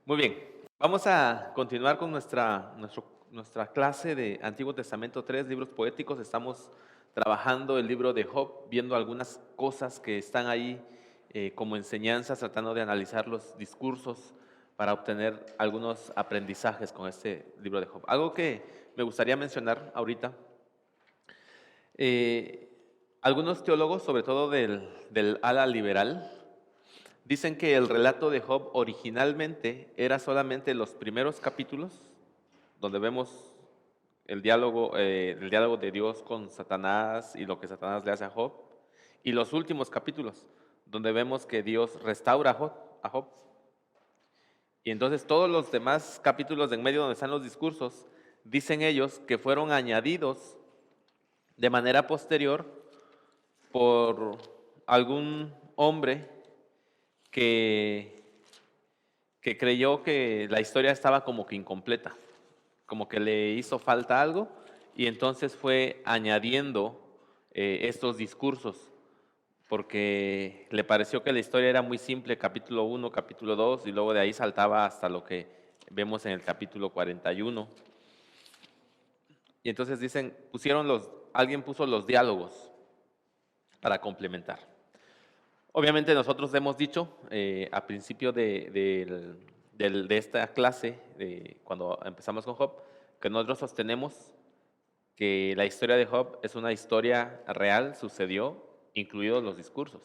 Muy bien, vamos a continuar con nuestra clase de Antiguo Testamento 3 libros poéticos. Estamos trabajando el libro de Job, viendo algunas cosas que están ahí como enseñanzas, tratando de analizar los discursos para obtener algunos aprendizajes con este libro de Job. Algo que me gustaría mencionar ahorita, eh, algunos teólogos, sobre todo del ala liberal, dicen que el relato de Job originalmente era solamente los primeros capítulos, donde vemos el diálogo de Dios con Satanás y lo que Satanás le hace a Job, y los últimos capítulos, donde vemos que Dios restaura a Job. Y entonces todos los demás capítulos de en medio donde están los discursos, dicen ellos que fueron añadidos de manera posterior por algún hombre que que creyó que la historia estaba como que incompleta, como que le hizo falta algo y entonces fue añadiendo estos discursos porque le pareció que la historia era muy simple, capítulo 1, capítulo 2 y luego de ahí saltaba hasta lo que vemos en el capítulo 41. Y entonces dicen, alguien puso los diálogos para complementar. Obviamente nosotros hemos dicho a principio de esta clase, cuando empezamos con Job, que nosotros sostenemos que la historia de Job es una historia real, sucedió, incluidos los discursos.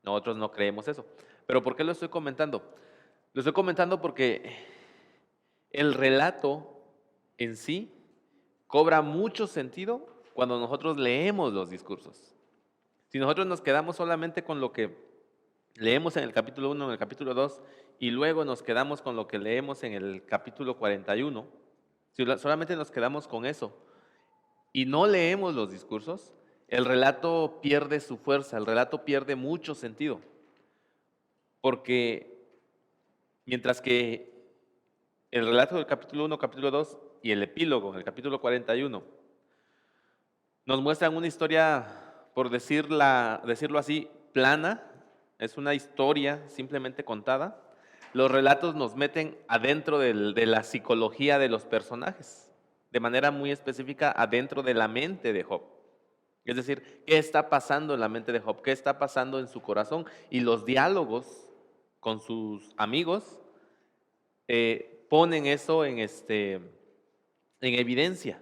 Nosotros no creemos eso. ¿Pero por qué lo estoy comentando? Lo estoy comentando porque el relato en sí cobra mucho sentido cuando nosotros leemos los discursos. Si nosotros nos quedamos solamente con lo que leemos en el capítulo 1, en el capítulo 2, y luego nos quedamos con lo que leemos en el capítulo 41, si solamente nos quedamos con eso y no leemos los discursos, el relato pierde su fuerza, el relato pierde mucho sentido, porque mientras que el relato del capítulo 1, capítulo 2 y el epílogo, el capítulo 41, nos muestran una historia, por decirlo así, plana, es una historia simplemente contada. Los relatos nos meten adentro de la psicología de los personajes, de manera muy específica adentro de la mente de Job. Es decir, ¿qué está pasando en la mente de Job? ¿Qué está pasando en su corazón? Y los diálogos con sus amigos ponen eso en evidencia.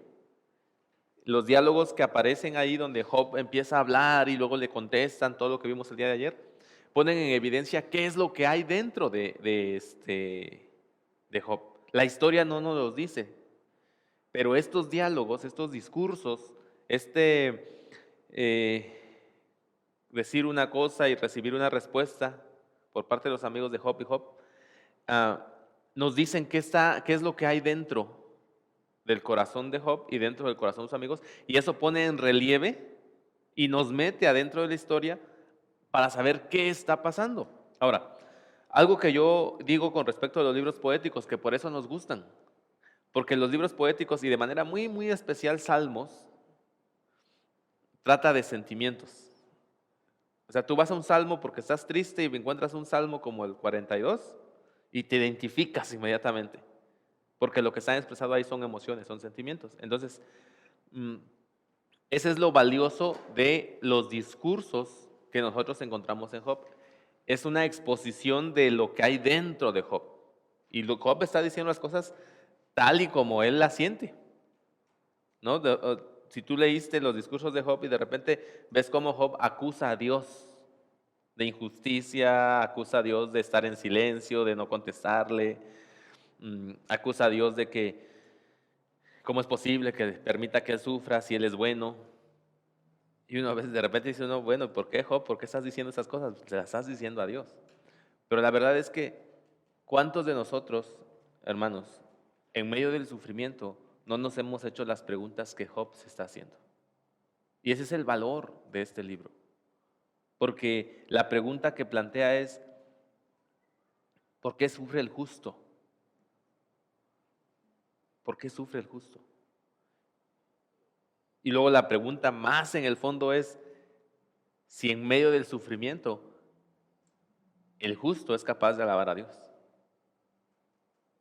Los diálogos que aparecen ahí donde Job empieza a hablar y luego le contestan todo lo que vimos el día de ayer, ponen en evidencia qué es lo que hay dentro de Job. La historia no nos los dice, pero estos diálogos, estos discursos, eh, decir una cosa y recibir una respuesta por parte de los amigos de Job y Job, ah, nos dicen qué es lo que hay dentro del corazón de Job y dentro del corazón de sus amigos, y eso pone en relieve y nos mete adentro de la historia para saber qué está pasando. Ahora, algo que yo digo con respecto a los libros poéticos, que por eso nos gustan, porque los libros poéticos y de manera muy, muy especial Salmos, trata de sentimientos. O sea, tú vas a un salmo porque estás triste y encuentras un salmo como el 42 y te identificas inmediatamente, porque lo que está expresado ahí son emociones, son sentimientos. Entonces, mm, ese es lo valioso de los discursos que nosotros encontramos en Job. Es una exposición de lo que hay dentro de Job. Y Job está diciendo las cosas tal y como él las siente, ¿no? Si tú leíste los discursos de Job y de repente ves cómo Job acusa a Dios de injusticia, acusa a Dios de estar en silencio, de no contestarle, acusa a Dios de que cómo es posible que permita que él sufra si él es bueno. Y uno a veces de repente dice uno, bueno, ¿por qué, Job? ¿Por qué estás diciendo esas cosas? Se las estás diciendo a Dios. Pero la verdad es que, ¿cuántos de nosotros, hermanos, en medio del sufrimiento, no nos hemos hecho las preguntas que Job se está haciendo? Y ese es el valor de este libro. Porque la pregunta que plantea es, ¿por qué sufre el justo? ¿Por qué sufre el justo? Y luego la pregunta más en el fondo es, si en medio del sufrimiento el justo es capaz de alabar a Dios.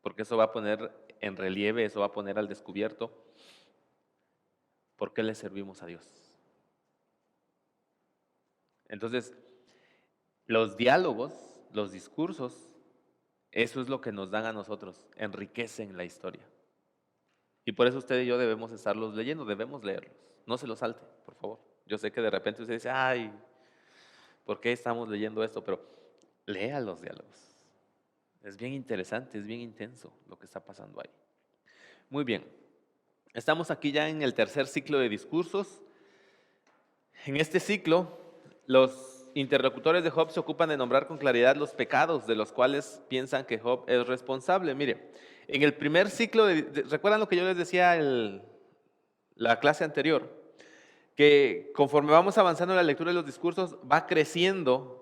porque eso va a poner en relieve, eso va a poner al descubierto por qué le servimos a Dios. Entonces, los diálogos, los discursos, eso es lo que nos dan a nosotros, enriquecen la historia. Y por eso usted y yo debemos estarlos leyendo, debemos leerlos. No se los salte, por favor. Yo sé que de repente usted dice, ay, ¿por qué estamos leyendo esto? Pero lea los diálogos. Es bien interesante, es bien intenso lo que está pasando ahí. Muy bien, estamos aquí ya en el tercer ciclo de discursos. En este ciclo, los interlocutores de Job se ocupan de nombrar con claridad los pecados de los cuales piensan que Job es responsable. Mire, en el primer ciclo, ¿recuerdan lo que yo les decía la clase anterior? Que conforme vamos avanzando en la lectura de los discursos, va creciendo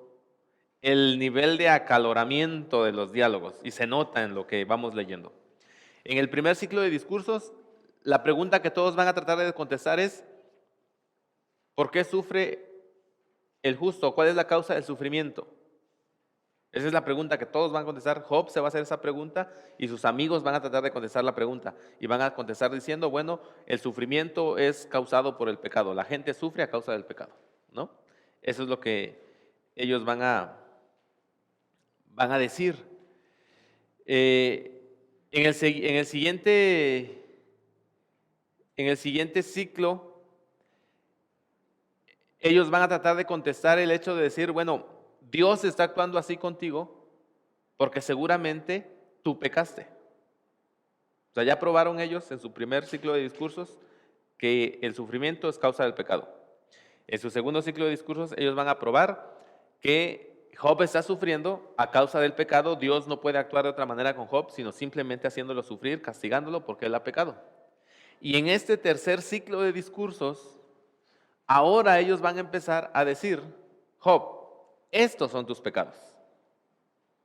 el nivel de acaloramiento de los diálogos y se nota en lo que vamos leyendo. En el primer ciclo de discursos, la pregunta que todos van a tratar de contestar es: ¿por qué sufre el justo? ¿Cuál es la causa del sufrimiento? Esa es la pregunta que todos van a contestar. Job se va a hacer esa pregunta y sus amigos van a tratar de contestar la pregunta. Y van a contestar diciendo, bueno, el sufrimiento es causado por el pecado. La gente sufre a causa del pecado, ¿no? Eso es lo que ellos van a decir. En el siguiente ciclo, ellos van a tratar de contestar el hecho de decir, bueno, Dios está actuando así contigo porque seguramente tú pecaste. O sea, ya probaron ellos en su primer ciclo de discursos que el sufrimiento es causa del pecado. En su segundo ciclo de discursos, ellos van a probar que Job está sufriendo a causa del pecado. Dios no puede actuar de otra manera con Job, sino simplemente haciéndolo sufrir, castigándolo porque él ha pecado. Y en este tercer ciclo de discursos, ahora ellos van a empezar a decir, Job, estos son tus pecados.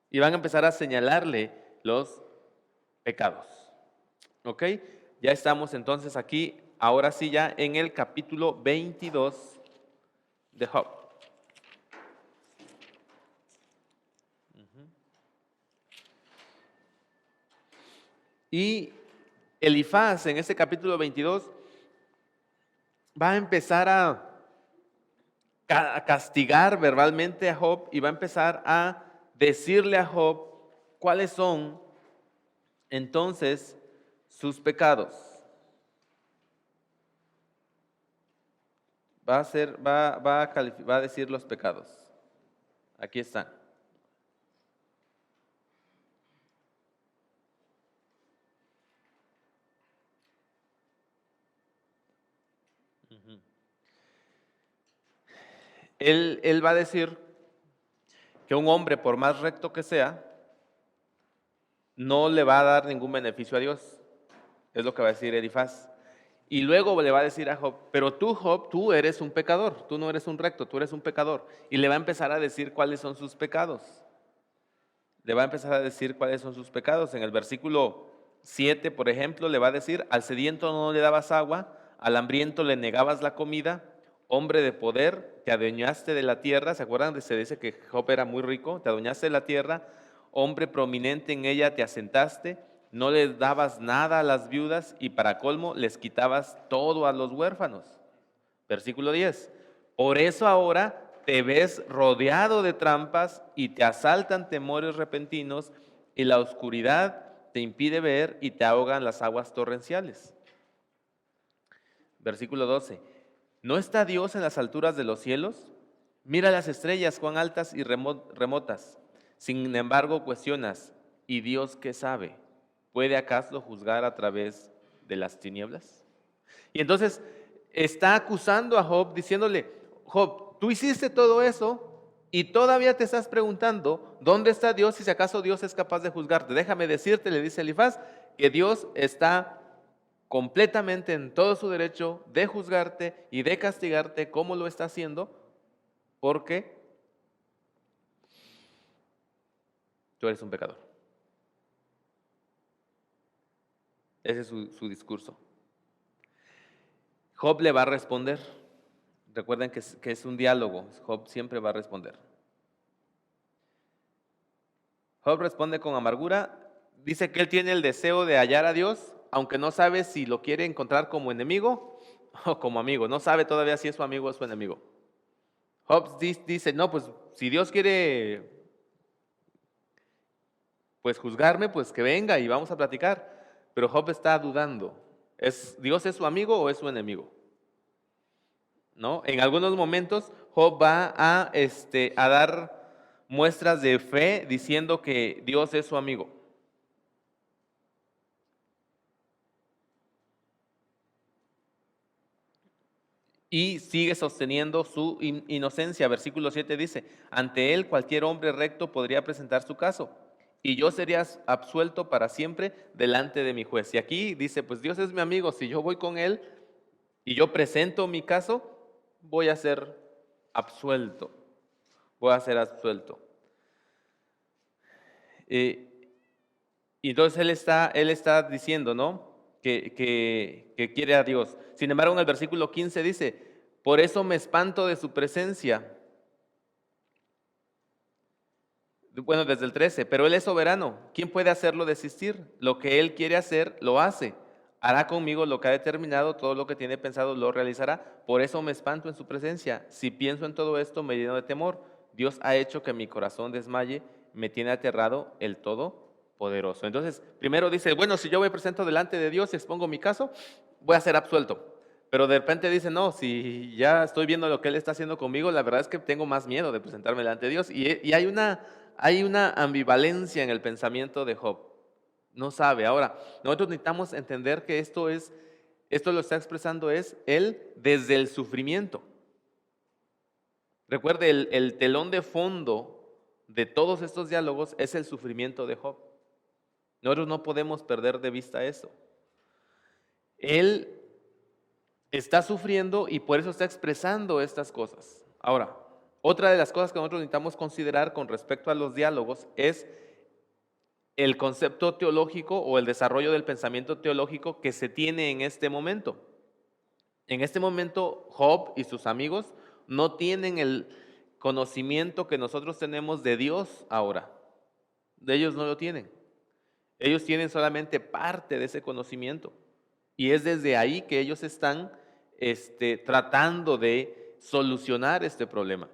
Y van a empezar a señalarle los pecados. ¿Ok? Ya estamos entonces aquí, ahora sí ya en el capítulo 22 de Job. Y Elifaz en este capítulo 22 va a empezar a castigar verbalmente a Job y va a empezar a decirle a Job cuáles son entonces sus pecados. Va a decir los pecados. Aquí están. Él va a decir que un hombre, por más recto que sea, no le va a dar ningún beneficio a Dios. Es lo que va a decir Elifaz. Y luego le va a decir a Job, pero tú, Job, tú eres un pecador, tú no eres un recto, tú eres un pecador. Y le va a empezar a decir cuáles son sus pecados. Le va a empezar a decir cuáles son sus pecados. En el versículo 7, por ejemplo, le va a decir, al sediento no le dabas agua, al hambriento le negabas la comida, hombre de poder, te adueñaste de la tierra. ¿Se acuerdan? Se dice que Job era muy rico, te adueñaste de la tierra, hombre prominente en ella te asentaste, no les dabas nada a las viudas y para colmo les quitabas todo a los huérfanos. Versículo 10, por eso ahora te ves rodeado de trampas y te asaltan temores repentinos y la oscuridad te impide ver y te ahogan las aguas torrenciales. Versículo 12, ¿no está Dios en las alturas de los cielos? Mira las estrellas cuán altas y remotas. Sin embargo cuestionas, ¿y Dios qué sabe? ¿Puede acaso juzgar a través de las tinieblas? Y entonces está acusando a Job diciéndole, Job, tú hiciste todo eso y todavía te estás preguntando, ¿dónde está Dios y si acaso Dios es capaz de juzgarte? Déjame decirte, le dice Elifaz, que Dios está completamente en todo su derecho de juzgarte y de castigarte como lo está haciendo, porque tú eres un pecador. Ese es su discurso. Job le va a responder. Recuerden que es un diálogo. Job siempre va a responder. Job responde con amargura dice que él tiene el deseo de hallar a Dios, aunque no sabe si lo quiere encontrar como enemigo o como amigo. No sabe todavía si es su amigo o su enemigo. Job dice, no, pues si Dios quiere pues juzgarme, pues que venga y vamos a platicar. Pero Job está dudando. ¿Dios es su amigo o es su enemigo? ¿No? En algunos momentos Job va a dar muestras de fe diciendo que Dios es su amigo. Y sigue sosteniendo su inocencia. Versículo 7 dice, ante él cualquier hombre recto podría presentar su caso, y yo sería absuelto para siempre delante de mi juez. Y aquí dice, pues Dios es mi amigo, si yo voy con él y yo presento mi caso, voy a ser absuelto, voy a ser absuelto. Y entonces él está diciendo, ¿no? Que quiere a Dios. Sin embargo, en el versículo 15 dice, por eso me espanto de su presencia. Bueno, desde el 13, pero Él es soberano. ¿Quién puede hacerlo desistir? Lo que Él quiere hacer, lo hace. Hará conmigo lo que ha determinado, todo lo que tiene pensado lo realizará. Por eso me espanto en su presencia. Si pienso en todo esto, me lleno de temor. Dios ha hecho que mi corazón desmaye, me tiene aterrado el Todopoderoso. Entonces, primero dice, bueno, si yo me presento delante de Dios y expongo mi caso, voy a ser absuelto. Pero de repente dice, no, si ya estoy viendo lo que Él está haciendo conmigo, la verdad es que tengo más miedo de presentarme delante de Dios. Y hay una ambivalencia en el pensamiento de Job. No sabe. Ahora, nosotros necesitamos entender que esto lo está expresando es él desde el sufrimiento. Recuerde, el telón de fondo de todos estos diálogos es el sufrimiento de Job. Nosotros no podemos perder de vista eso. Él está sufriendo y por eso está expresando estas cosas. Ahora, otra de las cosas que nosotros necesitamos considerar con respecto a los diálogos es el concepto teológico o el desarrollo del pensamiento teológico que se tiene en este momento. En este momento, Job y sus amigos no tienen el conocimiento que nosotros tenemos de Dios ahora. De ellos no lo tienen. Ellos tienen solamente parte de ese conocimiento. Y es desde ahí que ellos están tratando de solucionar este problema.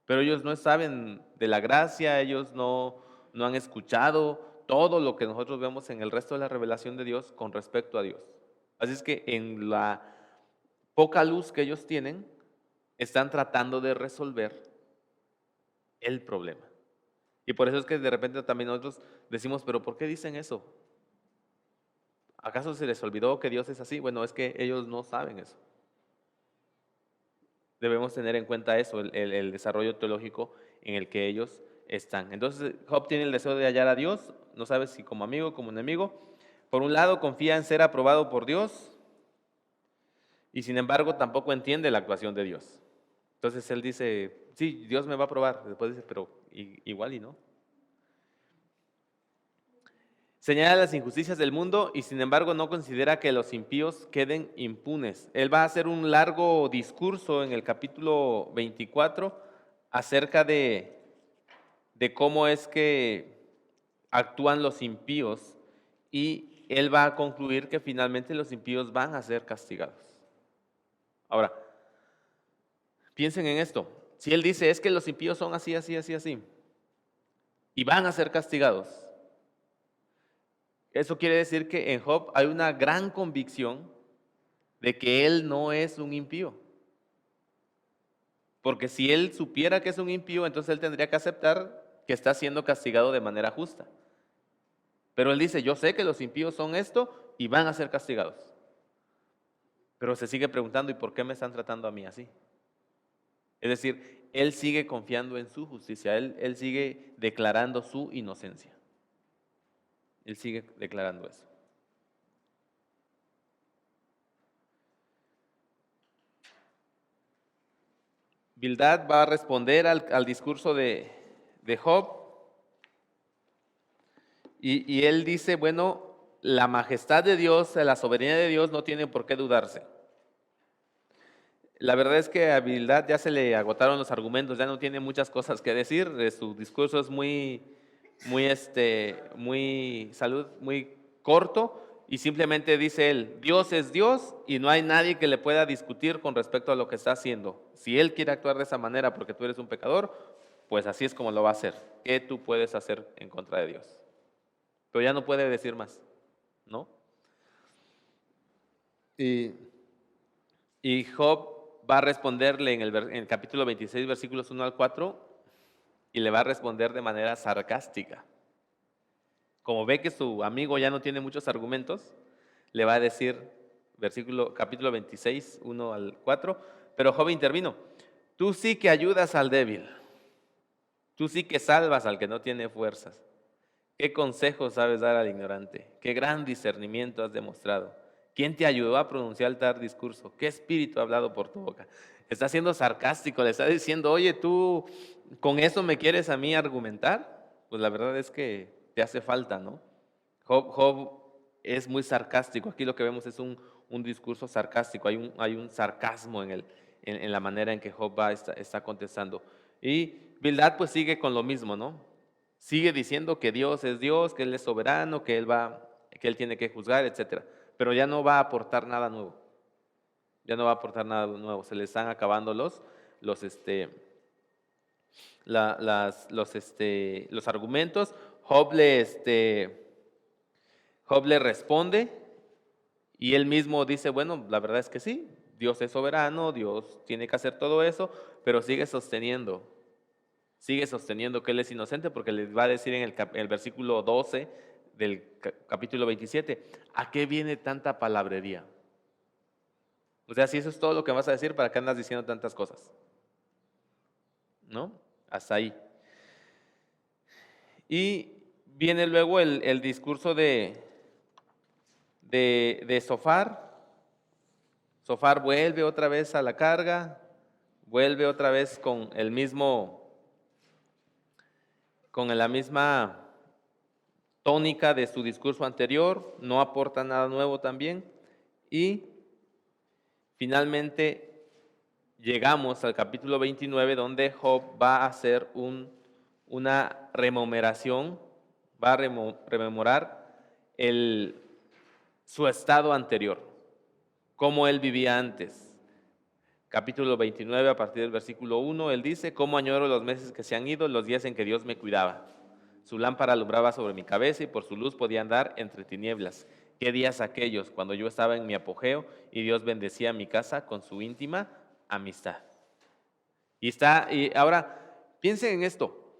Pero ellos no saben de la gracia, ellos no han escuchado todo lo que nosotros vemos en el resto de la revelación de Dios con respecto a Dios. Así es que en la poca luz que ellos tienen, están tratando de resolver el problema. Y por eso es que de repente también nosotros decimos, pero ¿por qué dicen eso? ¿Acaso se les olvidó que Dios es así? Bueno, es que ellos no saben eso. Debemos tener en cuenta eso, el desarrollo teológico en el que ellos están. Entonces, Job tiene el deseo de hallar a Dios, no sabe si como amigo o como enemigo. Por un lado, confía en ser aprobado por Dios y sin embargo tampoco entiende la actuación de Dios. Entonces él dice, sí, Dios me va a aprobar. Después dice, pero igual y no. Señala las injusticias del mundo y sin embargo no considera que los impíos queden impunes. Él va a hacer un largo discurso en el capítulo 24 acerca de cómo es que actúan los impíos y él va a concluir que finalmente los impíos van a ser castigados. Ahora, piensen en esto. Si él dice es que los impíos son así, así, así, así y van a ser castigados, eso quiere decir que en Job hay una gran convicción de que él no es un impío. Porque si él supiera que es un impío, entonces él tendría que aceptar que está siendo castigado de manera justa. Pero él dice, yo sé que los impíos son esto y van a ser castigados. Pero se sigue preguntando, ¿y por qué me están tratando a mí así? Es decir, él sigue confiando en su justicia, él sigue declarando su inocencia. Él sigue declarando eso. Bildad va a responder al discurso de Job y él dice, bueno, la majestad de Dios, la soberanía de Dios no tiene por qué dudarse. La verdad es que a Bildad ya se le agotaron los argumentos, ya no tiene muchas cosas que decir, su discurso es muy muy corto, y simplemente dice él, Dios es Dios y no hay nadie que le pueda discutir con respecto a lo que está haciendo. Si Él quiere actuar de esa manera porque tú eres un pecador, pues así es como lo va a hacer. ¿Qué tú puedes hacer en contra de Dios? Pero ya no puede decir más, ¿no? Y, y Job va a responderle en el capítulo 26, versículos 1 al 4, y le va a responder de manera sarcástica. Como ve que su amigo ya no tiene muchos argumentos, le va a decir, capítulo 26, 1 al 4, pero Job intervino, tú sí que ayudas al débil, tú sí que salvas al que no tiene fuerzas. ¿Qué consejo sabes dar al ignorante? ¿Qué gran discernimiento has demostrado? ¿Quién te ayudó a pronunciar tal discurso? ¿Qué espíritu ha hablado por tu boca? Está siendo sarcástico, le está diciendo, oye, tú con eso me quieres a mí argumentar. Pues la verdad es que te hace falta, ¿no? Job es muy sarcástico. Aquí lo que vemos es un discurso sarcástico. Hay un sarcasmo en la manera en que Job está contestando. Y Bildad pues sigue con lo mismo, ¿no? Sigue diciendo que Dios es Dios, que Él es soberano, que Él tiene que juzgar, etcétera. Pero ya no va a aportar nada nuevo. Ya no va a aportar nada nuevo. Se le están acabando los, este, los argumentos. Job le responde y él mismo dice, bueno, la verdad es que sí, Dios es soberano, Dios tiene que hacer todo eso, pero sigue sosteniendo que él es inocente porque les va a decir en el versículo 12 del capítulo 27, ¿a qué viene tanta palabrería? O sea, si eso es todo lo que vas a decir, ¿para qué andas diciendo tantas cosas? ¿No? Hasta ahí. Y viene luego el discurso de Sofar. Sofar vuelve otra vez a la carga, vuelve otra vez con la misma tónica de su discurso anterior, no aporta nada nuevo también, y finalmente llegamos al capítulo 29 donde Job va a hacer una rememoración, va a rememorar su estado anterior, cómo él vivía antes. Capítulo 29, a partir del versículo 1, él dice, cómo añoro los meses que se han ido, los días en que Dios me cuidaba. Su lámpara alumbraba sobre mi cabeza y por su luz podía andar entre tinieblas. ¿Qué días aquellos cuando yo estaba en mi apogeo y Dios bendecía mi casa con su íntima amistad? Y ahora, piensen en esto.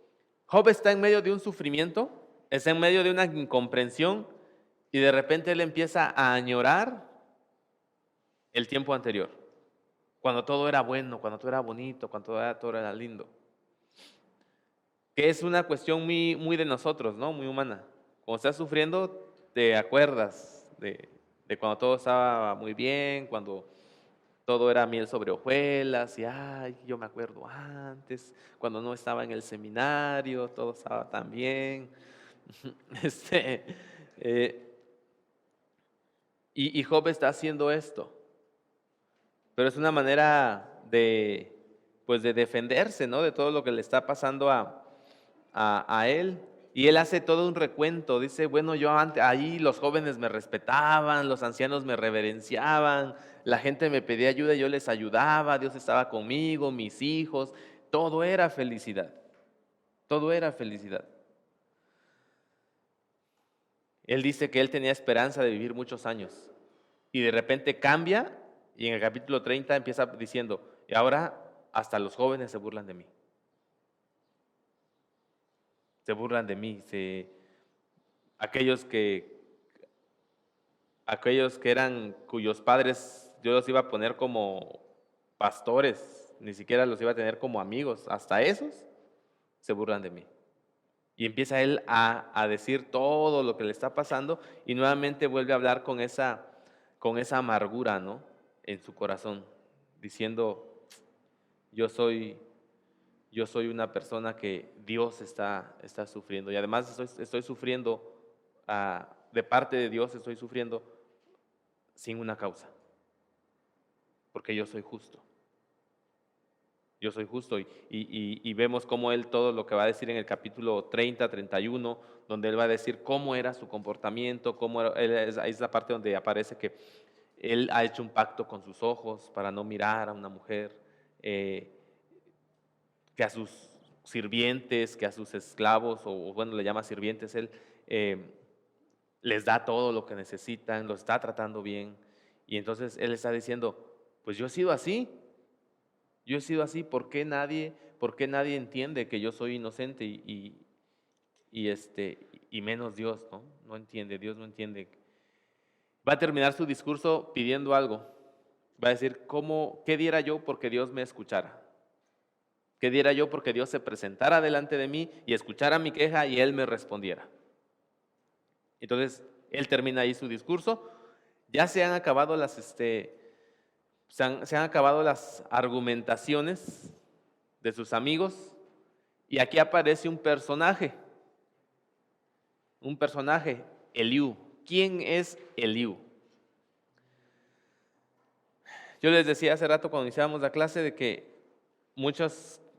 Job está en medio de un sufrimiento, está en medio de una incomprensión y de repente él empieza a añorar el tiempo anterior, cuando todo era bueno, cuando todo era bonito, cuando todo era lindo. Que es una cuestión muy, muy de nosotros, ¿no? Muy humana. Cuando estás sufriendo, te acuerdas de cuando todo estaba muy bien, cuando todo era miel sobre hojuelas, y ay, yo me acuerdo antes, cuando no estaba en el seminario, todo estaba tan bien. Este, eh, y Job está haciendo esto, pero es una manera pues de defenderse, ¿no? De todo lo que le está pasando a él. Y él hace todo un recuento, dice, bueno, yo antes, ahí los jóvenes me respetaban, los ancianos me reverenciaban, la gente me pedía ayuda y yo les ayudaba, Dios estaba conmigo, mis hijos, todo era felicidad, todo era felicidad. Él dice que él tenía esperanza de vivir muchos años y de repente cambia y en el capítulo 30 empieza diciendo, y ahora hasta los jóvenes se burlan de mí. Se burlan de mí, aquellos que cuyos padres yo los iba a poner como pastores, ni siquiera los iba a tener como amigos, hasta esos se burlan de mí. Y empieza él a decir todo lo que le está pasando y nuevamente vuelve a hablar con esa amargura, ¿no? En su corazón, diciendo, yo soy una persona que Dios está sufriendo y además estoy sufriendo de parte de Dios, estoy sufriendo sin una causa, porque yo soy justo. yo soy justo. Y vemos cómo él todo lo que va a decir en el capítulo 30, 31, donde él va a decir cómo era su comportamiento, ahí es la parte donde aparece que él ha hecho un pacto con sus ojos para no mirar a una mujer, que a sus sirvientes, que a sus esclavos, o bueno, le llama sirvientes, él les da todo lo que necesitan, los está tratando bien. Y entonces él está diciendo, pues yo he sido así, ¿por qué nadie entiende que yo soy inocente y menos Dios, ¿no? No entiende, Dios no entiende. Va a terminar su discurso pidiendo algo. Va a decir, ¿qué diera yo porque Dios me escuchara? ¿Qué diera yo porque Dios se presentara delante de mí y escuchara mi queja y Él me respondiera? Entonces, él termina ahí su discurso. Ya se han acabado se han acabado las argumentaciones de sus amigos y aquí aparece un personaje, Eliú. ¿Quién es Eliú? Yo les decía hace rato cuando iniciábamos la clase de que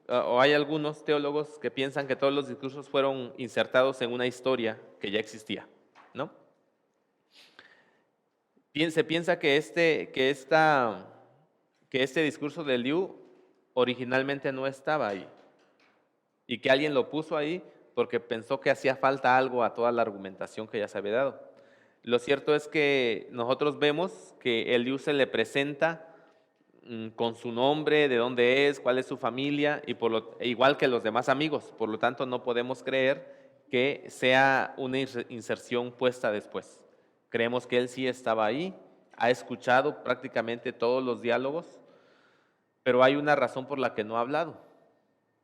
o hay algunos teólogos que piensan que todos los discursos fueron insertados en una historia que ya existía, ¿no? Se piensa que este discurso de Liu originalmente no estaba ahí y que alguien lo puso ahí porque pensó que hacía falta algo a toda la argumentación que ya se había dado. Lo cierto es que nosotros vemos que el Liu se le presenta con su nombre, de dónde es, cuál es su familia, igual que los demás amigos. Por lo tanto, no podemos creer que sea una inserción puesta después. Creemos que él sí estaba ahí, ha escuchado prácticamente todos los diálogos, pero hay una razón por la que no ha hablado.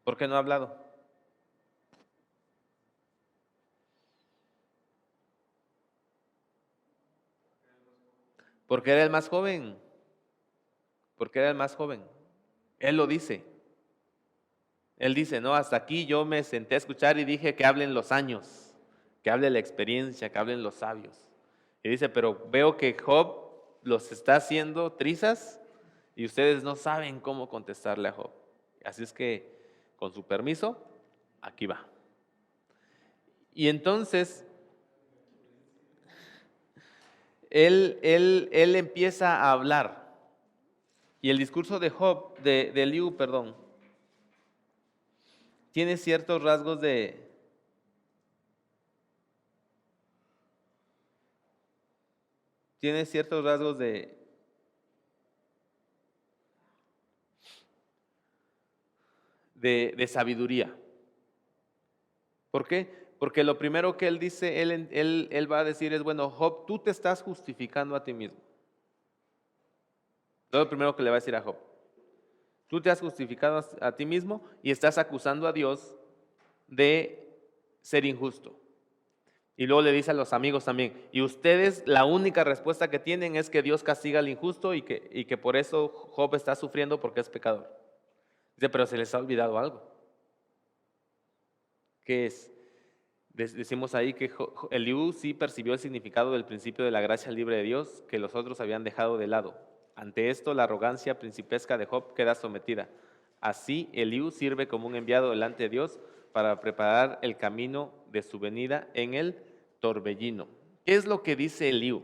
¿Por qué no ha hablado? Porque era el más joven. Porque era el más joven. Él lo dice. Él dice, no, hasta aquí yo me senté a escuchar y dije que hablen los años, que hable la experiencia, que hablen los sabios. Y dice, pero veo que Job los está haciendo trizas y ustedes no saben cómo contestarle a Job. Así es que, con su permiso, aquí va. Y entonces, él empieza a hablar. Y el discurso de Job, de Eliú, perdón, tiene ciertos rasgos de sabiduría. ¿Por qué? Porque lo primero que él dice, él va a decir es, bueno, Job, tú te estás justificando a ti mismo. Es lo primero que le va a decir a Job. Tú te has justificado a ti mismo y estás acusando a Dios de ser injusto. Y luego le dice a los amigos también, y ustedes la única respuesta que tienen es que Dios castiga al injusto y que por eso Job está sufriendo porque es pecador. Dice, pero se les ha olvidado algo. ¿Qué es? Decimos ahí que Eliú sí percibió el significado del principio de la gracia libre de Dios que los otros habían dejado de lado. Ante esto, la arrogancia principesca de Job queda sometida. Así, Eliú sirve como un enviado delante de Dios para preparar el camino de su venida en el torbellino. ¿Qué es lo que dice Eliú?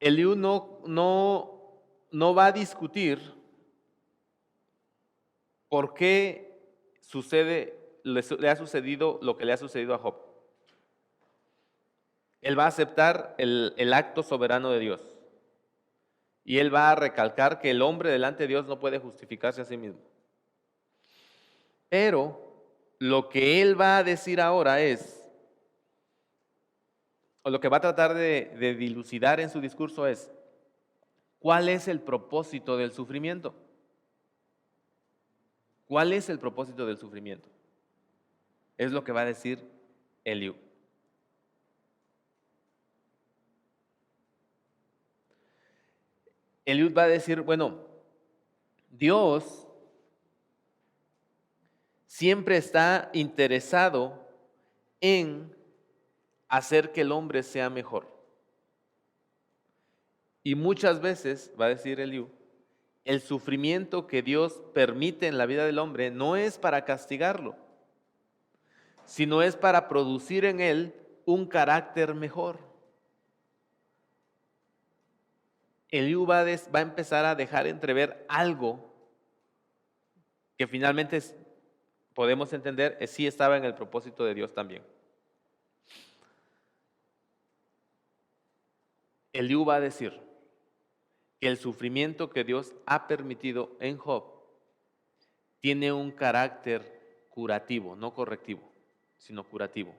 Eliú no va a discutir por qué le ha sucedido lo que le ha sucedido a Job. Él va a aceptar el acto soberano de Dios. Y él va a recalcar que el hombre delante de Dios no puede justificarse a sí mismo. Pero lo que él va a decir ahora o lo que va a tratar de dilucidar en su discurso es, ¿cuál es el propósito del sufrimiento? ¿Cuál es el propósito del sufrimiento? Es lo que va a decir Eliú. Eliú va a decir, bueno, Dios siempre está interesado en hacer que el hombre sea mejor. Y muchas veces, va a decir Eliú, el sufrimiento que Dios permite en la vida del hombre no es para castigarlo, sino es para producir en él un carácter mejor. Eliú va a empezar a dejar entrever algo que finalmente podemos entender sí estaba en el propósito de Dios también. Eliú va a decir que el sufrimiento que Dios ha permitido en Job tiene un carácter curativo, no correctivo, sino curativo.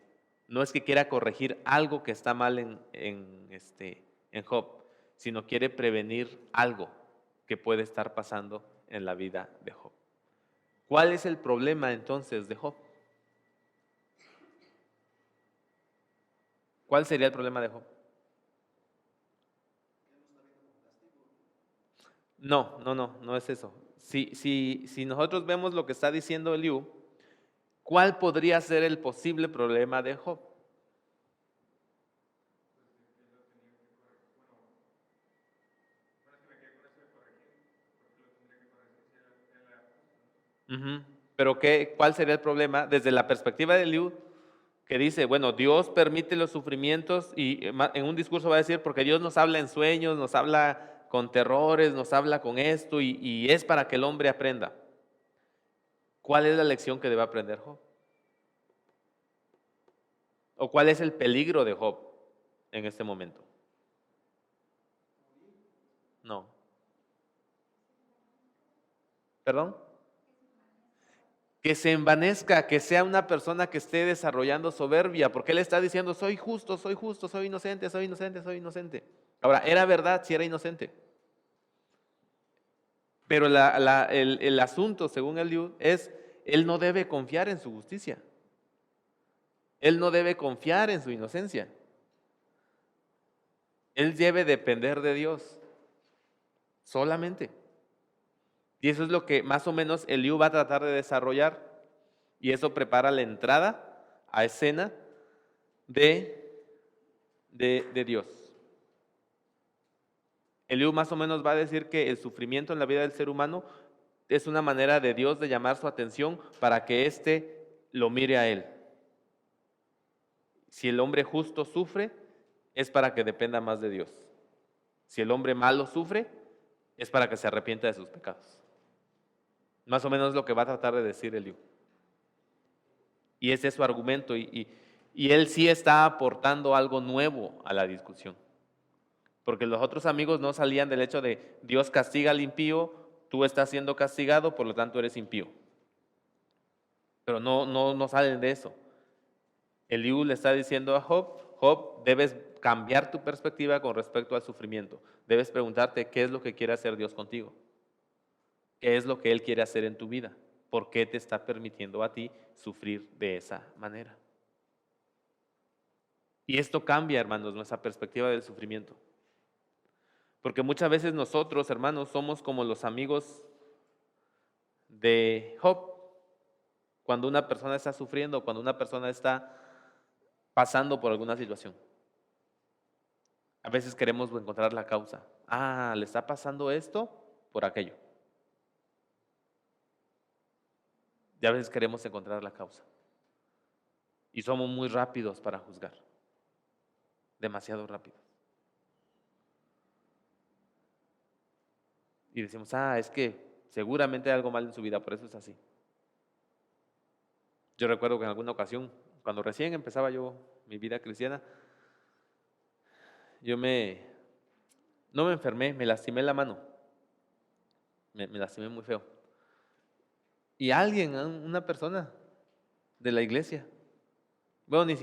No es que quiera corregir algo que está mal en Job, sino quiere prevenir algo que puede estar pasando en la vida de Job. ¿Cuál es el problema entonces de Job? ¿Cuál sería el problema de Job? No es eso. Si nosotros vemos lo que está diciendo Eliú, ¿cuál podría ser el posible problema de Job? Pero ¿cuál sería el problema desde la perspectiva de Eliú? Que dice, bueno, Dios permite los sufrimientos y en un discurso va a decir, porque Dios nos habla en sueños, nos habla con terrores, nos habla con esto y es para que el hombre aprenda. ¿Cuál es la lección que debe aprender Job? ¿O cuál es el peligro de Job en este momento? No. ¿Perdón? Que se envanezca, que sea una persona que esté desarrollando soberbia, porque él está diciendo, soy justo, soy inocente, soy inocente, soy inocente. Ahora, era verdad si era inocente. Pero el asunto, según Eliú, es, él no debe confiar en su justicia. Él no debe confiar en su inocencia. Él debe depender de Dios, solamente. Y eso es lo que más o menos Eliú va a tratar de desarrollar. Y eso prepara la entrada a escena de Dios. Eliú más o menos va a decir que el sufrimiento en la vida del ser humano es una manera de Dios de llamar su atención para que éste lo mire a él. Si el hombre justo sufre, es para que dependa más de Dios. Si el hombre malo sufre, es para que se arrepienta de sus pecados. Más o menos es lo que va a tratar de decir Eliú. Y ese es su argumento y él sí está aportando algo nuevo a la discusión. Porque los otros amigos no salían del hecho de Dios castiga al impío, tú estás siendo castigado, por lo tanto eres impío. Pero no salen de eso. Eliú le está diciendo a Job, debes cambiar tu perspectiva con respecto al sufrimiento. Debes preguntarte qué es lo que quiere hacer Dios contigo. ¿Qué es lo que Él quiere hacer en tu vida? ¿Por qué te está permitiendo a ti sufrir de esa manera? Y esto cambia, hermanos, nuestra perspectiva del sufrimiento. Porque muchas veces nosotros, hermanos, somos como los amigos de Job. Cuando una persona está sufriendo, cuando una persona está pasando por alguna situación. A veces queremos encontrar la causa. Le está pasando esto por aquello. Y a veces queremos encontrar la causa. Y somos muy rápidos para juzgar. Demasiado rápidos. Y decimos, es que seguramente hay algo mal en su vida, por eso es así. Yo recuerdo que en alguna ocasión, cuando recién empezaba yo mi vida cristiana, no me enfermé, me lastimé la mano. Me lastimé muy feo. Y una persona de la iglesia, bueno, ni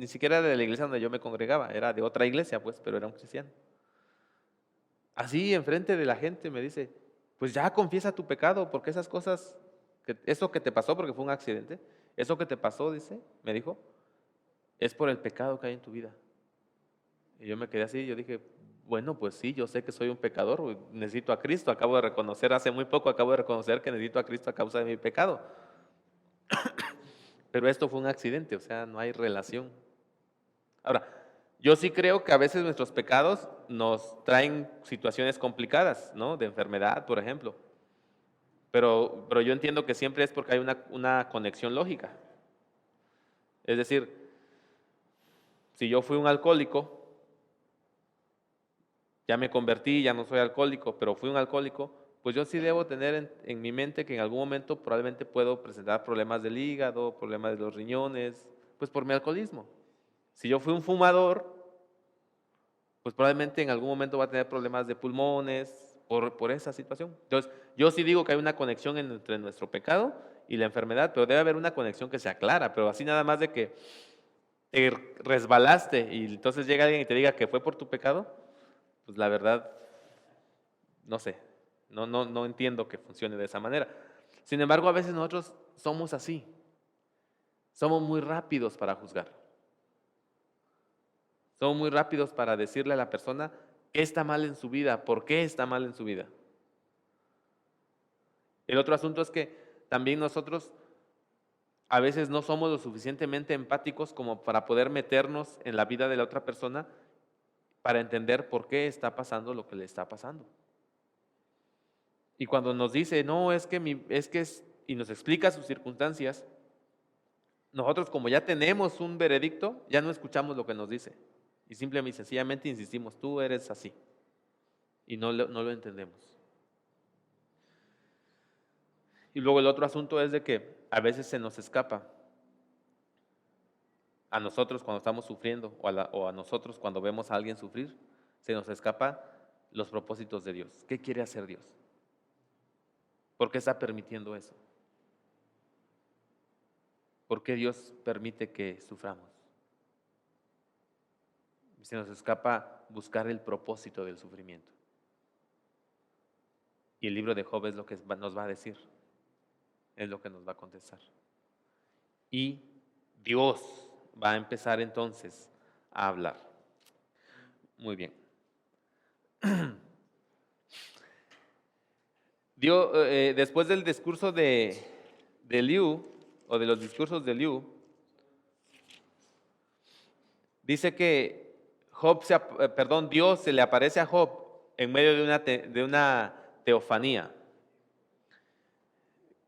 siquiera de la iglesia donde yo me congregaba, era de otra iglesia, pues, pero era un cristiano. Así, enfrente de la gente me dice, pues ya confiesa tu pecado, porque esas cosas, eso que te pasó, porque fue un accidente, eso que te pasó, me dijo, es por el pecado que hay en tu vida. Y yo me quedé así, yo dije, bueno, pues sí, yo sé que soy un pecador, necesito a Cristo, hace muy poco acabo de reconocer que necesito a Cristo a causa de mi pecado. Pero esto fue un accidente, o sea, no hay relación. Ahora, Yo sí creo que a veces nuestros pecados nos traen situaciones complicadas, ¿no? De enfermedad, por ejemplo. Pero yo entiendo que siempre es porque hay una conexión lógica. Es decir, si yo fui un alcohólico, ya me convertí, ya no soy alcohólico, pero fui un alcohólico, pues yo sí debo tener en mi mente que en algún momento probablemente puedo presentar problemas del hígado, problemas de los riñones, pues por mi alcoholismo. Si yo fui un fumador, pues probablemente en algún momento va a tener problemas de pulmones por esa situación. Entonces, yo sí digo que hay una conexión entre nuestro pecado y la enfermedad, pero debe haber una conexión que sea clara, pero así nada más de que te resbalaste y entonces llega alguien y te diga que fue por tu pecado, pues la verdad, no sé, no entiendo que funcione de esa manera. Sin embargo, a veces nosotros somos así, somos muy rápidos para juzgar, somos muy rápidos para decirle a la persona qué está mal en su vida, por qué está mal en su vida. El otro asunto es que también nosotros a veces no somos lo suficientemente empáticos como para poder meternos en la vida de la otra persona para entender por qué está pasando lo que le está pasando. Y cuando nos dice, no, y nos explica sus circunstancias, nosotros como ya tenemos un veredicto, ya no escuchamos lo que nos dice. Y simplemente y sencillamente insistimos, tú eres así. Y no lo entendemos. Y luego el otro asunto es de que a veces se nos escapa a nosotros cuando estamos sufriendo o a nosotros cuando vemos a alguien sufrir, se nos escapa los propósitos de Dios. ¿Qué quiere hacer Dios? ¿Por qué está permitiendo eso? ¿Por qué Dios permite que suframos? Se nos escapa buscar el propósito del sufrimiento. Y el libro de Job es lo que nos va a decir, es lo que nos va a contestar. Y Dios va a empezar entonces a hablar. Muy bien. Después del discurso de Liu, o de los discursos de Liu, dice que Dios se le aparece a Job en medio de una teofanía.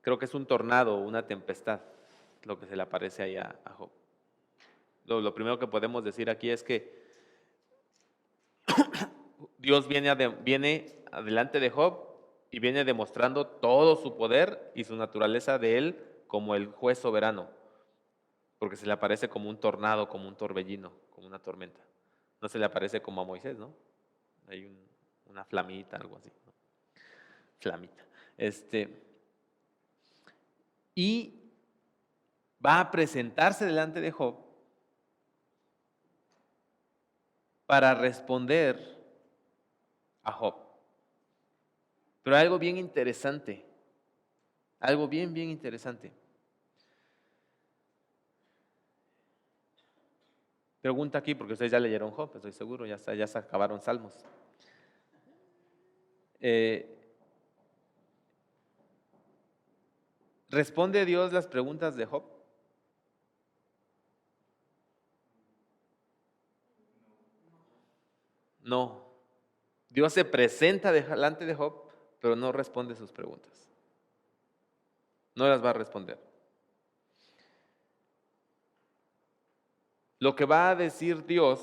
Creo que es un tornado, una tempestad, lo que se le aparece ahí a Job. Lo primero que podemos decir aquí es que Dios viene adelante de Job y viene demostrando todo su poder y su naturaleza de él como el juez soberano, porque se le aparece como un tornado, como un torbellino, como una tormenta. No se le aparece como a Moisés, ¿no? Hay una flamita, algo así, ¿no? Flamita. Y va a presentarse delante de Job para responder a Job. Pero hay algo bien interesante, algo bien interesante. Pregunta aquí, porque ustedes ya leyeron Job, estoy seguro, ya se acabaron Salmos. ¿Responde Dios las preguntas de Job? No. Dios se presenta delante de Job, pero no responde sus preguntas. No las va a responder. Lo que va a decir Dios,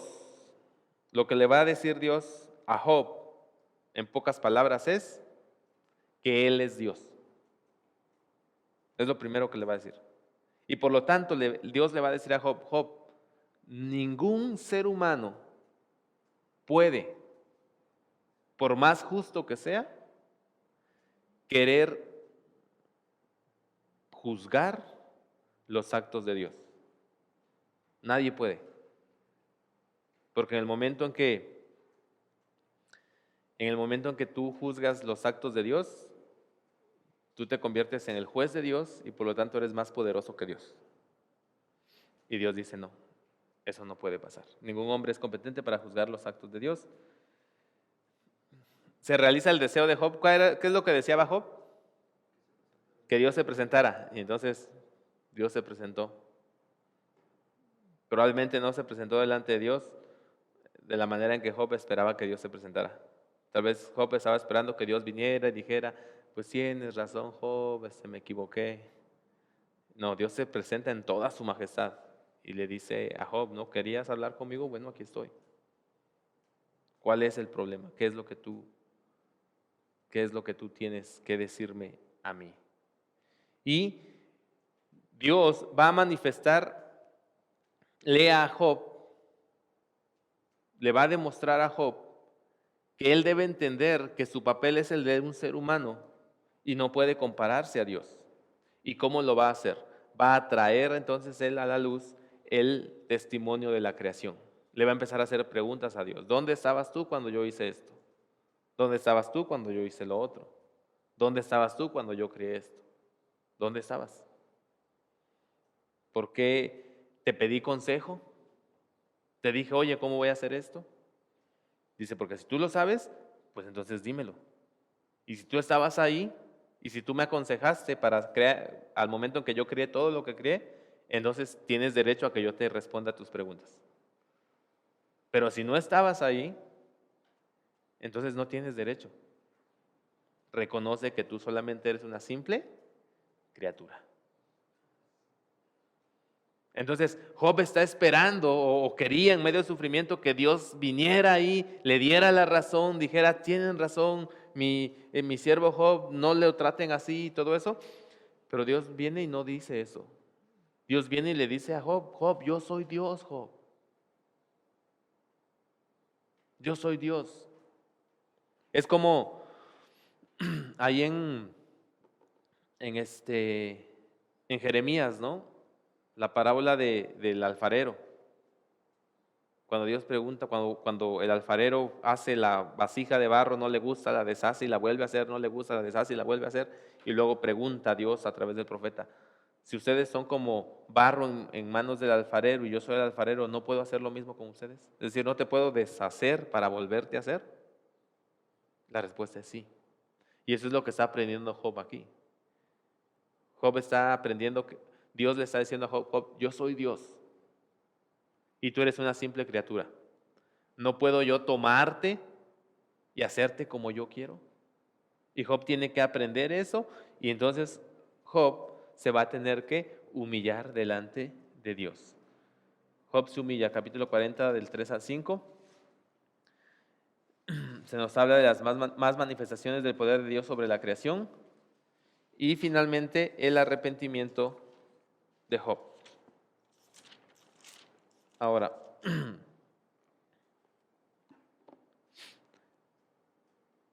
lo que le va a decir Dios a Job, en pocas palabras, es que Él es Dios. Es lo primero que le va a decir. Y por lo tanto, Dios le va a decir a Job, Job, ningún ser humano puede, por más justo que sea, querer juzgar los actos de Dios. Nadie puede. Porque en el momento en que tú juzgas los actos de Dios, tú te conviertes en el juez de Dios y por lo tanto eres más poderoso que Dios. Y Dios dice, no, eso no puede pasar. Ningún hombre es competente para juzgar los actos de Dios. Se realiza el deseo de Job. ¿Qué es lo que deseaba Job? Que Dios se presentara. Y entonces Dios se presentó. Probablemente no se presentó delante de Dios de la manera en que Job esperaba que Dios se presentara. Tal vez Job estaba esperando que Dios viniera y dijera, pues tienes razón, Job, me equivoqué. No, Dios se presenta en toda su majestad y le dice a Job, ¿no querías hablar conmigo? Bueno, aquí estoy. ¿Cuál es el problema? ¿Qué es lo que tú tienes que decirme a mí? Y Dios va a manifestarle a Job, le va a demostrar a Job que él debe entender que su papel es el de un ser humano y no puede compararse a Dios. ¿Y cómo lo va a hacer? Va a traer entonces él a la luz el testimonio de la creación. Le va a empezar a hacer preguntas a Dios. ¿Dónde estabas tú cuando yo hice esto? ¿Dónde estabas tú cuando yo hice lo otro? ¿Dónde estabas tú cuando yo creé esto? ¿Dónde estabas? ¿Por qué te pedí consejo? Te dije, oye, ¿cómo voy a hacer esto? Dice, porque si tú lo sabes, pues entonces dímelo. Y si tú estabas ahí, y si tú me aconsejaste para crear, al momento en que yo creé todo lo que creé, entonces tienes derecho a que yo te responda a tus preguntas. Pero si no estabas ahí, entonces no tienes derecho. Reconoce que tú solamente eres una simple criatura. Entonces Job está esperando o quería en medio del sufrimiento que Dios viniera ahí, le diera la razón, dijera, tienen razón, mi siervo Job, no le traten así y todo eso. Pero Dios viene y no dice eso. Dios viene y le dice a Job, Job, yo soy Dios, Job. Yo soy Dios. Es como ahí en Jeremías, ¿no? La parábola del alfarero. Cuando Dios pregunta, cuando el alfarero hace la vasija de barro, no le gusta, la deshace y la vuelve a hacer, no le gusta, la deshace y la vuelve a hacer, y luego pregunta a Dios a través del profeta, si ustedes son como barro en manos del alfarero y yo soy el alfarero, ¿no puedo hacer lo mismo con ustedes? Es decir, ¿no te puedo deshacer para volverte a hacer? La respuesta es sí. Y eso es lo que está aprendiendo Job aquí. Job está aprendiendo que Dios le está diciendo a Job, Job, yo soy Dios y tú eres una simple criatura. ¿No puedo yo tomarte y hacerte como yo quiero? Y Job tiene que aprender eso y entonces Job se va a tener que humillar delante de Dios. Job se humilla, capítulo 40 del 3 al 5. Se nos habla de las más manifestaciones del poder de Dios sobre la creación y finalmente el arrepentimiento de Job. Ahora,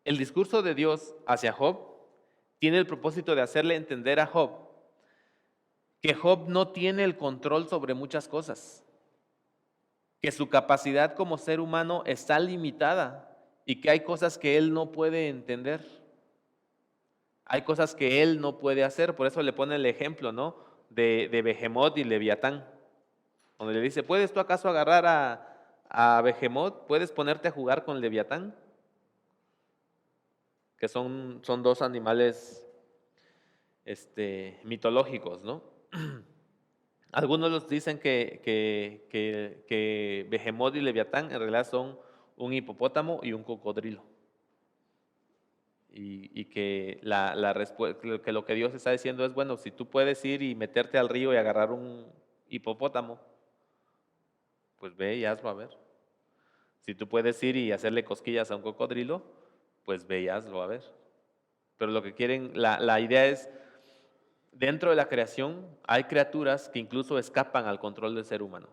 el discurso de Dios hacia Job tiene el propósito de hacerle entender a Job que Job no tiene el control sobre muchas cosas, que su capacidad como ser humano está limitada y que hay cosas que él no puede entender. Hay cosas que él no puede hacer, por eso le pone el ejemplo, ¿no? De Behemoth y Leviatán, donde le dice, ¿puedes tú acaso agarrar a Behemoth? ¿Puedes ponerte a jugar con Leviatán? Que son dos animales mitológicos, ¿no? Algunos los dicen que Behemoth y Leviatán en realidad son un hipopótamo y un cocodrilo. Y que que lo que Dios está diciendo es, bueno, si tú puedes ir y meterte al río y agarrar un hipopótamo, pues ve y hazlo a ver. Si tú puedes ir y hacerle cosquillas a un cocodrilo, pues ve y hazlo a ver. Pero lo que quieren, la idea es, dentro de la creación hay criaturas que incluso escapan al control del ser humano.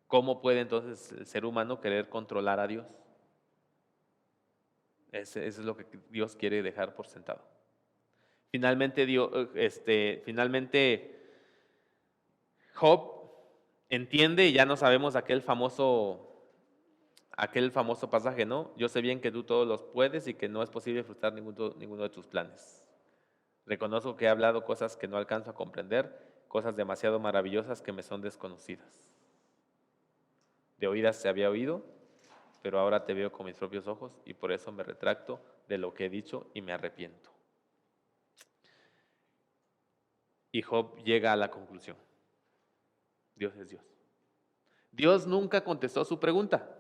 ¿Cómo puede entonces el ser humano querer controlar a Dios? Eso es lo que Dios quiere dejar por sentado. Finalmente, Job entiende, y ya no sabemos aquel famoso pasaje, ¿no? Yo sé bien que tú todos los puedes y que no es posible frustrar ninguno de tus planes. Reconozco que he hablado cosas que no alcanzo a comprender, cosas demasiado maravillosas que me son desconocidas. De oídas se había oído, pero ahora te veo con mis propios ojos y por eso me retracto de lo que he dicho y me arrepiento. Y Job llega a la conclusión: Dios es Dios. Dios nunca contestó su pregunta.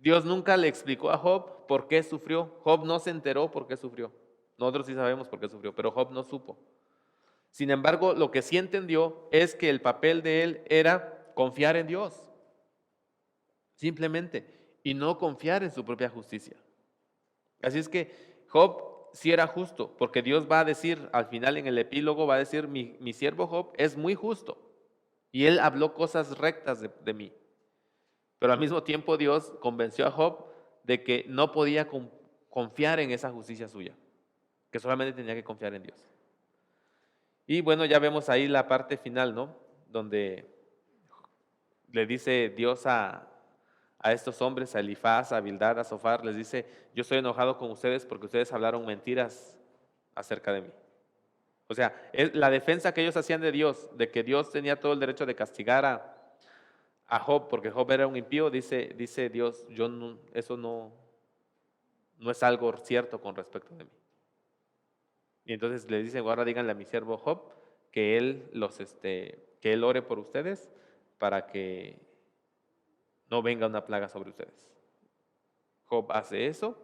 Dios nunca le explicó a Job por qué sufrió. Job no se enteró por qué sufrió. Nosotros sí sabemos por qué sufrió, pero Job no supo. Sin embargo, lo que sí entendió es que el papel de él era confiar en Dios, simplemente, y no confiar en su propia justicia. Así es que Job sí era justo, porque Dios va a decir, al final en el epílogo va a decir, mi siervo Job es muy justo, y él habló cosas rectas de mí. Pero al mismo tiempo Dios convenció a Job de que no podía confiar en esa justicia suya, que solamente tenía que confiar en Dios. Y bueno, ya vemos ahí la parte final, ¿no? Donde le dice Dios a estos hombres, a Elifaz, a Bildad, a Zofar, les dice, yo estoy enojado con ustedes porque ustedes hablaron mentiras acerca de mí. O sea, la defensa que ellos hacían de Dios, de que Dios tenía todo el derecho de castigar a Job, porque Job era un impío, dice Dios, eso no es algo cierto con respecto de mí. Y entonces le dicen, ahora díganle a mi siervo Job que que él ore por ustedes para que no venga una plaga sobre ustedes. Job hace eso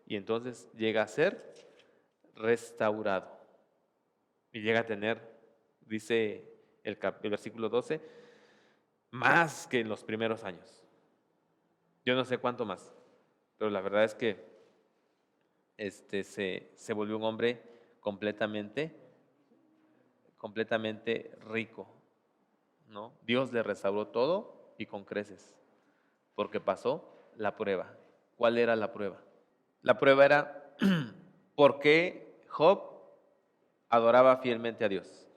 y entonces llega a ser restaurado y llega a tener, dice el versículo 12, más que en los primeros años. Yo no sé cuánto más, pero la verdad es que se volvió un hombre completamente rico, ¿no? Dios le restauró todo y con creces, porque pasó la prueba. ¿Cuál era la prueba? La prueba era por qué Job adoraba fielmente a Dios.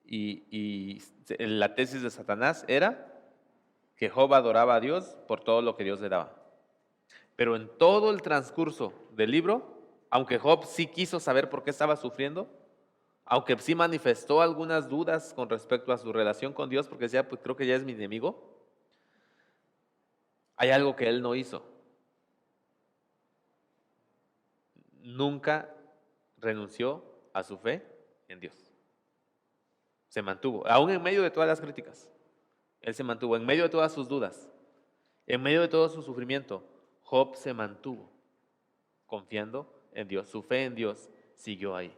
Y la tesis de Satanás era que Job adoraba a Dios por todo lo que Dios le daba. Pero en todo el transcurso del libro, aunque Job sí quiso saber por qué estaba sufriendo, aunque sí manifestó algunas dudas con respecto a su relación con Dios, porque decía, pues creo que ya es mi enemigo, hay algo que él no hizo. Nunca renunció a su fe en Dios. Se mantuvo, aún en medio de todas las críticas. Él se mantuvo, en medio de todas sus dudas, en medio de todo su sufrimiento. Job se mantuvo confiando en Dios. Su fe en Dios siguió ahí.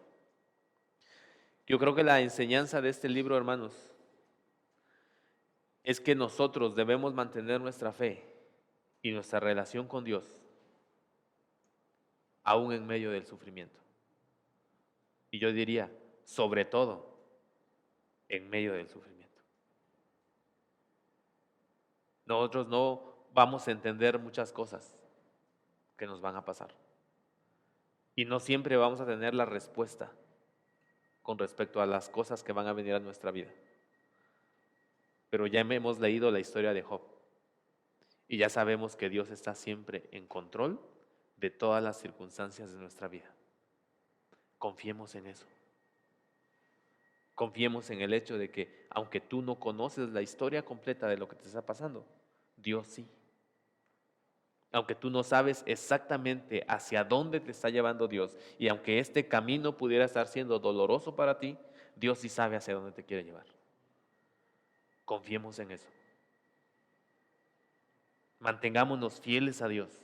Yo creo que la enseñanza de este libro, hermanos, es que nosotros debemos mantener nuestra fe y nuestra relación con Dios aún en medio del sufrimiento. Y yo diría, sobre todo, en medio del sufrimiento. Nosotros no vamos a entender muchas cosas que nos van a pasar. Y no siempre vamos a tener la respuesta con respecto a las cosas que van a venir a nuestra vida. Pero ya hemos leído la historia de Job. Y ya sabemos que Dios está siempre en control de todas las circunstancias de nuestra vida. Confiemos en eso. Confiemos en el hecho de que aunque tú no conoces la historia completa de lo que te está pasando, Dios sí. Aunque tú no sabes exactamente hacia dónde te está llevando Dios y aunque este camino pudiera estar siendo doloroso para ti, Dios sí sabe hacia dónde te quiere llevar. Confiemos en eso. Mantengámonos fieles a Dios.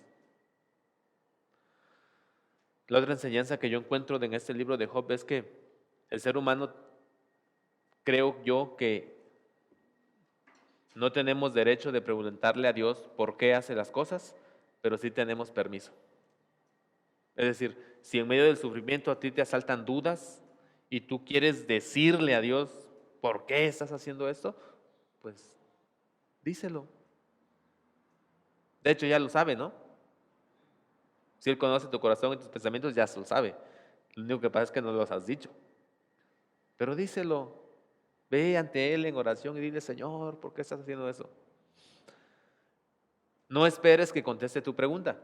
La otra enseñanza que yo encuentro en este libro de Job es que el ser humano, creo yo, que no tenemos derecho de preguntarle a Dios por qué hace las cosas, pero sí tenemos permiso. Es decir, si en medio del sufrimiento a ti te asaltan dudas y tú quieres decirle a Dios por qué estás haciendo esto, pues díselo. De hecho ya lo sabe, ¿no? Si Él conoce tu corazón y tus pensamientos, ya lo sabe. Lo único que pasa es que no los has dicho. Pero díselo. Ve ante Él en oración y dile, Señor, ¿por qué estás haciendo eso? No esperes que conteste tu pregunta,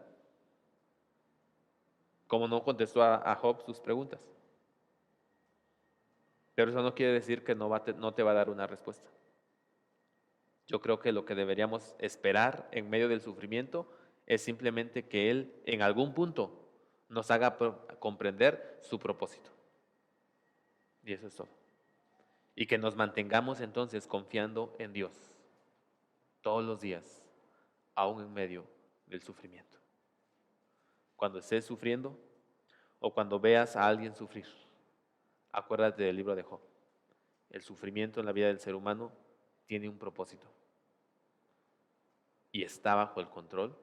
como no contestó a Job sus preguntas. Pero eso no quiere decir que no te va a dar una respuesta. Yo creo que lo que deberíamos esperar en medio del sufrimiento es simplemente que Él en algún punto nos haga comprender su propósito. Y eso es todo. Y que nos mantengamos entonces confiando en Dios todos los días, aún en medio del sufrimiento. Cuando estés sufriendo o cuando veas a alguien sufrir, acuérdate del libro de Job. El sufrimiento en la vida del ser humano tiene un propósito y está bajo el control